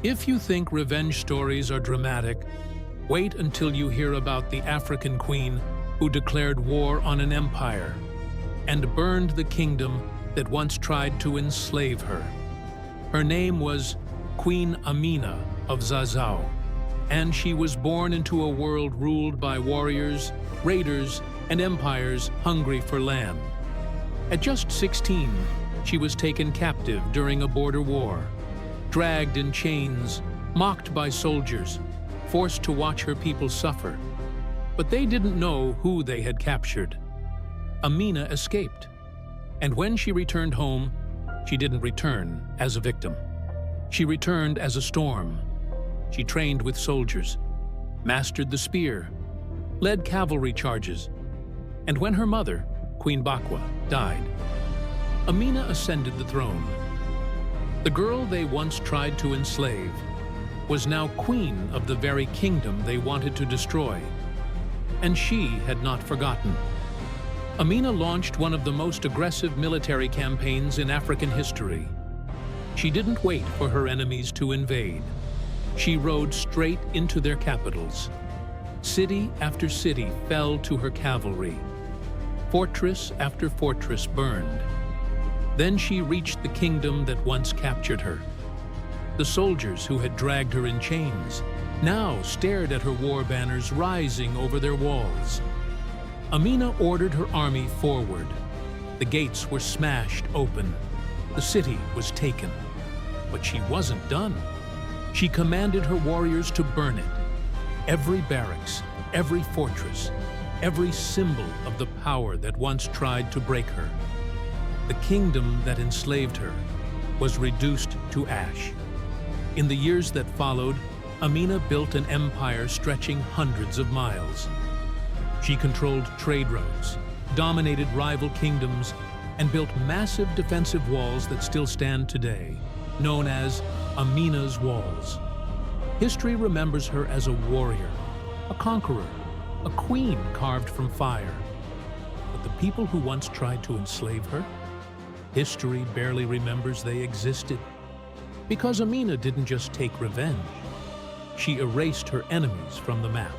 If you think revenge stories are dramatic, wait until you hear about the African queen who declared war on an empire and burned the kingdom that once tried to enslave her. Her name was Queen Amina of Zazzau, and she was born into a world ruled by warriors, raiders, and empires hungry for land. At just 16, she was taken captive during a border war, dragged in chains, mocked by soldiers, forced to watch her people suffer. But they didn't know who they had captured. Amina escaped, and when she returned home, she didn't return as a victim. She returned as a storm. She trained with soldiers, mastered the spear, led cavalry charges, and when her mother, Queen Bakwa, died, Amina ascended the throne. The girl they once tried to enslave was now queen of the very kingdom they wanted to destroy, and she had not forgotten. Amina launched one of the most aggressive military campaigns in African history. She didn't wait for her enemies to invade. She rode straight into their capitals. City after city fell to her cavalry. Fortress after fortress burned. Then she reached the kingdom that once captured her. The soldiers who had dragged her in chains now stared at her war banners rising over their walls. Amina ordered her army forward. The gates were smashed open. The city was taken. But she wasn't done. She commanded her warriors to burn it. Every barracks, every fortress, every symbol of the power that once tried to break her. The kingdom that enslaved her was reduced to ash. In the years that followed, Amina built an empire stretching hundreds of miles. She controlled trade routes, dominated rival kingdoms, and built massive defensive walls that still stand today, known as Amina's Walls. History remembers her as a warrior, a conqueror, a queen carved from fire. But the people who once tried to enslave her, history barely remembers they existed. Because Amina didn't just take revenge, she erased her enemies from the map.